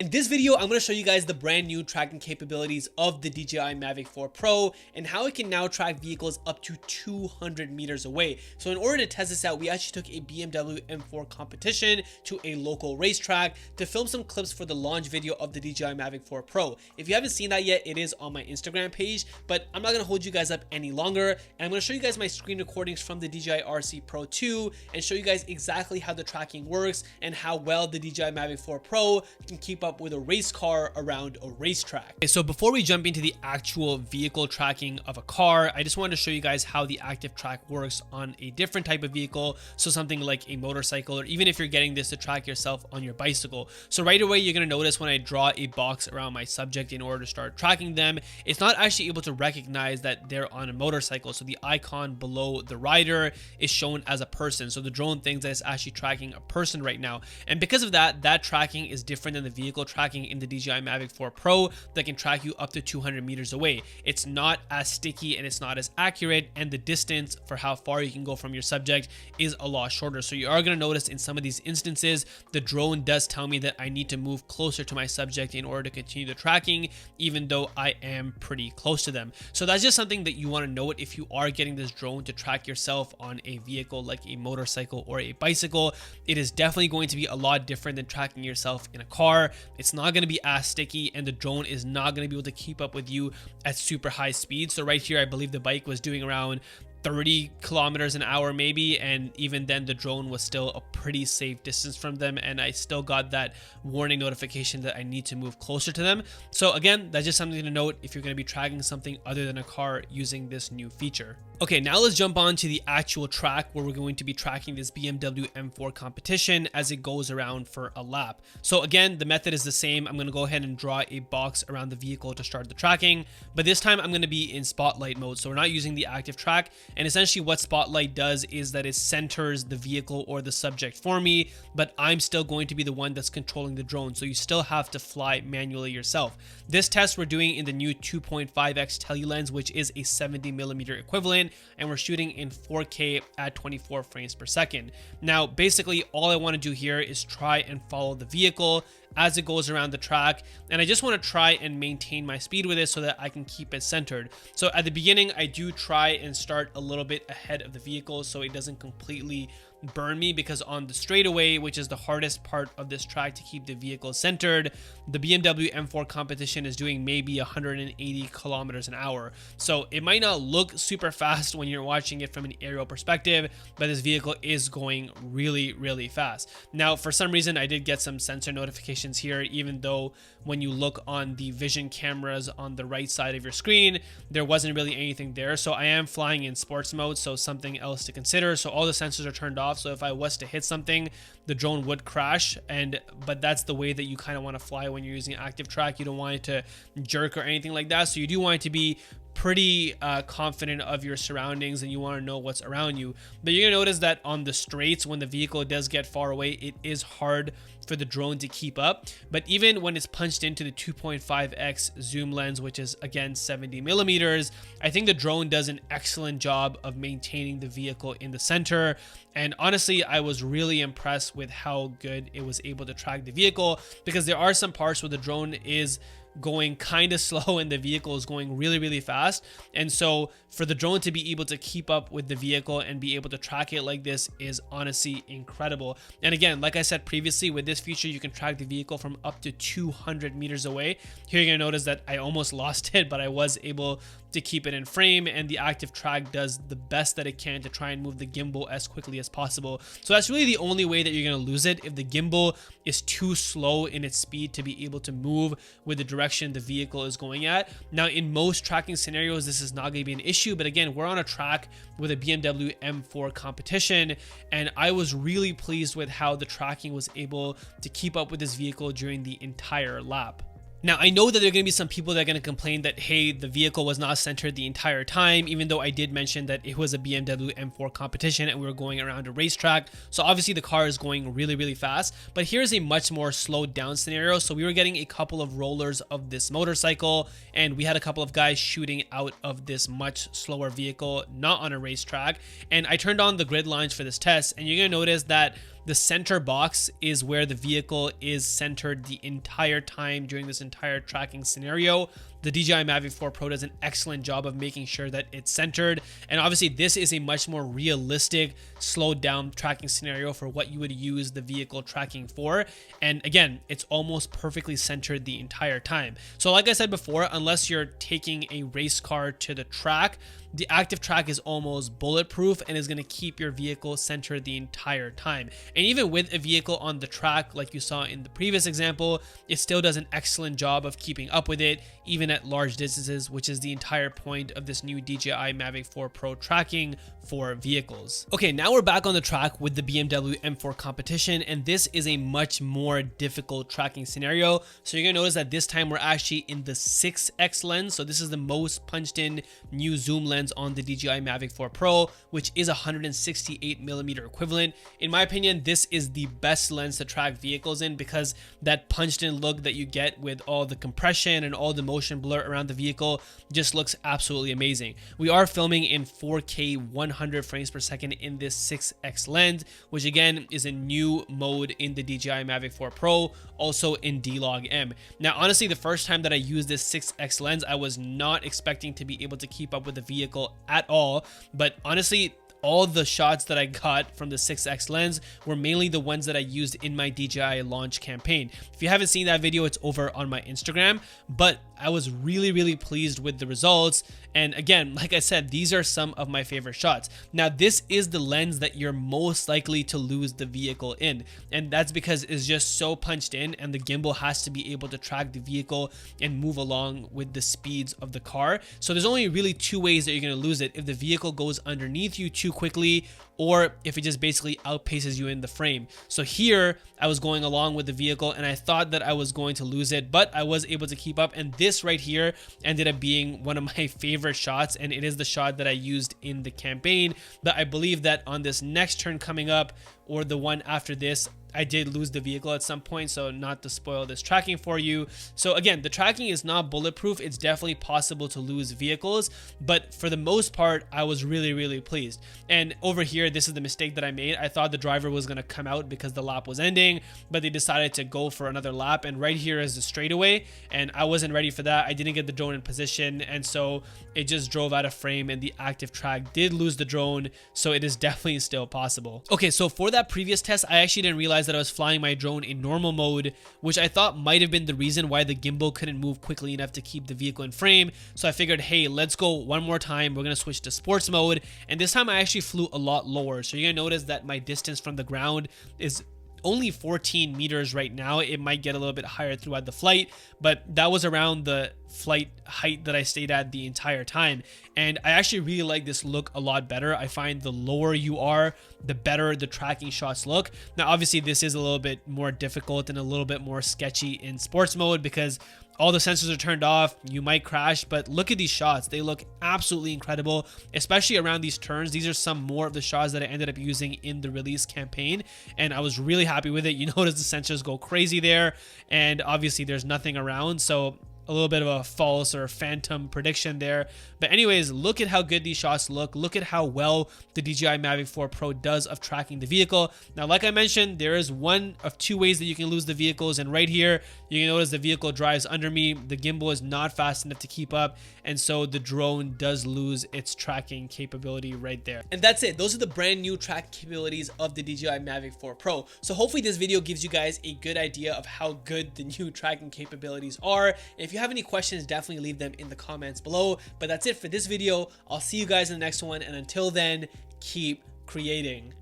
In this video, I'm going to show you guys the brand new tracking capabilities of the DJI Mavic 4 Pro and how it can now track vehicles up to 200 meters away. So in order to test this out, we actually took a BMW M4 Competition to a local racetrack to film some clips for the launch video of the DJI Mavic 4 Pro. If you haven't seen that yet, it is on my Instagram page, but I'm not going to hold you guys up any longer. And I'm going to show you guys my screen recordings from the DJI RC Pro 2 and show you guys exactly how the tracking works and how well the DJI Mavic 4 Pro can keep up with a race car around a racetrack. Okay, so before we jump into the actual vehicle tracking of a car, I just wanted to show you guys how the ActiveTrack works on a different type of vehicle. So something like a motorcycle, or even if you're getting this to track yourself on your bicycle. So right away, you're going to notice when I draw a box around my subject in order to start tracking them, it's not actually able to recognize that they're on a motorcycle. So the icon below the rider is shown as a person. So the drone thinks that it's actually tracking a person right now. And because of that, that tracking is different than the vehicle tracking in the DJI Mavic 4 Pro that can track you up to 200 meters away. It's not as sticky and it's not as accurate, and the distance for how far you can go from your subject is a lot shorter. So you are going to notice in some of these instances, the drone does tell me that I need to move closer to my subject in order to continue the tracking, even though I am pretty close to them. So that's just something that you want to note if you are getting this drone to track yourself on a vehicle like a motorcycle or a bicycle. It is definitely going to be a lot different than tracking yourself in a car. It's not going to be as sticky, and the drone is not going to be able to keep up with you at super high speed. So right here, I believe the bike was doing around 30 kilometers an hour maybe, and even then the drone was still a pretty safe distance from them, and I still got that warning notification that I need to move closer to them. So again, that's just something to note if you're going to be tracking something other than a car using this new feature. Okay, now let's jump on to the actual track where we're going to be tracking this BMW M4 Competition as it goes around for a lap. So again, the method is the same. I'm going to go ahead and draw a box around the vehicle to start the tracking, but this time I'm going to be in spotlight mode. So we're not using the ActiveTrack. And essentially what spotlight does is that it centers the vehicle or the subject for me, but I'm still going to be the one that's controlling the drone. So you still have to fly manually yourself. This test we're doing in the new 2.5x tele-lens, which is a 70mm equivalent, and we're shooting in 4K at 24 frames per second. Now, basically all I want to do here is try and follow the vehicle as it goes around the track, and I just want to try and maintain my speed with it so that I can keep it centered. So at the beginning, I do try and start a little bit ahead of the vehicle so it doesn't completely burn me, because on the straightaway, which is the hardest part of this track to keep the vehicle centered, the BMW M4 Competition is doing maybe 180 kilometers an hour. So it might not look super fast when you're watching it from an aerial perspective, but this vehicle is going really, really fast. Now, for some reason, I did get some sensor notifications here, even though when you look on the vision cameras on the right side of your screen, there wasn't really anything there. So I am flying in sports mode, so something else to consider. So all the sensors are turned off. So if I was to hit something, the drone would crash, but that's the way that you kind of want to fly when you're using ActiveTrack. You don't want it to jerk or anything like that. So you do want it to be pretty confident of your surroundings, and you want to know what's around you. But you're gonna notice that on the straights, when the vehicle does get far away, it is hard for the drone to keep up. But even when it's punched into the 2.5x zoom lens, which is again 70mm, I think the drone does an excellent job of maintaining the vehicle in the center. And honestly, I was really impressed with how good it was able to track the vehicle, because there are some parts where the drone is going kind of slow and the vehicle is going really, really fast. And so for the drone to be able to keep up with the vehicle and be able to track it like this is honestly incredible. And again, like I said previously, with this feature, you can track the vehicle from up to 200 meters away. Here you're gonna notice that I almost lost it, but I was able to keep it in frame, and the ActiveTrack does the best that it can to try and move the gimbal as quickly as possible. So that's really the only way that you're going to lose it, if the gimbal is too slow in its speed to be able to move with the direction the vehicle is going at. Now, in most tracking scenarios, this is not going to be an issue, but again, we're on a track with a BMW M4 Competition, and I was really pleased with how the tracking was able to keep up with this vehicle during the entire lap. Now, I know that there are going to be some people that are going to complain that, hey, the vehicle was not centered the entire time, even though I did mention that it was a BMW M4 Competition and we were going around a racetrack. So obviously the car is going really, really fast, but here's a much more slowed down scenario. So we were getting a couple of rollers of this motorcycle, and we had a couple of guys shooting out of this much slower vehicle, not on a racetrack. And I turned on the grid lines for this test, and you're going to notice that the center box is where the vehicle is centered the entire time during this entire tracking scenario. The DJI Mavic 4 Pro does an excellent job of making sure that it's centered. And obviously this is a much more realistic, slowed down tracking scenario for what you would use the vehicle tracking for. And again, it's almost perfectly centered the entire time. So like I said before, unless you're taking a race car to the track, the ActiveTrack is almost bulletproof and is going to keep your vehicle centered the entire time. And even with a vehicle on the track, like you saw in the previous example, it still does an excellent job of keeping up with it, even at large distances, which is the entire point of this new DJI Mavic 4 Pro tracking for vehicles. Okay, now we're back on the track with the BMW M4 Competition, and this is a much more difficult tracking scenario. So you're gonna notice that this time we're actually in the 6x lens. So this is the most punched in new zoom lens on the DJI Mavic 4 Pro, which is 168mm equivalent. In my opinion, this is the best lens to track vehicles in, because that punched in look that you get with all the compression and all the motion blur around the vehicle just looks absolutely amazing. We are filming in 4K 100 frames per second in this 6x lens, which again is a new mode in the DJI Mavic 4 Pro, also in D-Log M. Now honestly, the first time that I used this 6x lens, I was not expecting to be able to keep up with the vehicle at all, but honestly, all the shots that I got from the 6x lens were mainly the ones that I used in my DJI launch campaign. If you haven't seen that video, it's over on my Instagram, but I was really pleased with the results. And again, like I said, these are some of my favorite shots. Now, this is the lens that you're most likely to lose the vehicle in, and that's because it's just so punched in, and the gimbal has to be able to track the vehicle and move along with the speeds of the car. So there's only really two ways that you're going to lose it: if the vehicle goes underneath you too quickly, or if it just basically outpaces you in the frame. So here I was going along with the vehicle and I thought that I was going to lose it, but I was able to keep up, and this right here ended up being one of my favorite shots, and it is the shot that I used in the campaign. But I believe that on this next turn coming up, or the one after this, I did lose the vehicle at some point, so not to spoil this tracking for you. So again, the tracking is not bulletproof. It's definitely possible to lose vehicles, but for the most part, I was really pleased. And over here, this is the mistake that I made. I thought the driver was going to come out because the lap was ending, but they decided to go for another lap, and right here is the straightaway, and I wasn't ready for that. I didn't get the drone in position, and so it just drove out of frame, and the ActiveTrack did lose the drone, so it is definitely still possible. Okay, so for that previous test, I actually didn't realize that I was flying my drone in normal mode, which I thought might have been the reason why the gimbal couldn't move quickly enough to keep the vehicle in frame. So I figured, hey, let's go one more time. We're going to switch to sports mode, and this time I actually flew a lot lower. So you're going to notice that my distance from the ground is only 14 meters right now. It might get a little bit higher throughout the flight, but that was around the flight height that I stayed at the entire time. And I actually really like this look a lot better. I find the lower you are, the better the tracking shots look. Now, obviously, this is a little bit more difficult and a little bit more sketchy in sports mode because all the sensors are turned off. You might crash, but look at these shots. They look absolutely incredible, especially around these turns. These are some more of the shots that I ended up using in the release campaign, and I was really happy with it. You notice the sensors go crazy there, and obviously there's nothing around, so a little bit of a false or phantom prediction there. But anyways, look at how good these shots look. Look at how well the DJI Mavic 4 Pro does of tracking the vehicle. Now, like I mentioned, there is one of two ways that you can lose the vehicles. And right here, you can notice the vehicle drives under me. The gimbal is not fast enough to keep up, and so the drone does lose its tracking capability right there. And that's it. Those are the brand new track capabilities of the DJI Mavic 4 Pro. So hopefully this video gives you guys a good idea of how good the new tracking capabilities are. If you have any questions, definitely leave them in the comments below. But that's it for this video. I'll see you guys in the next one, and until then, keep creating.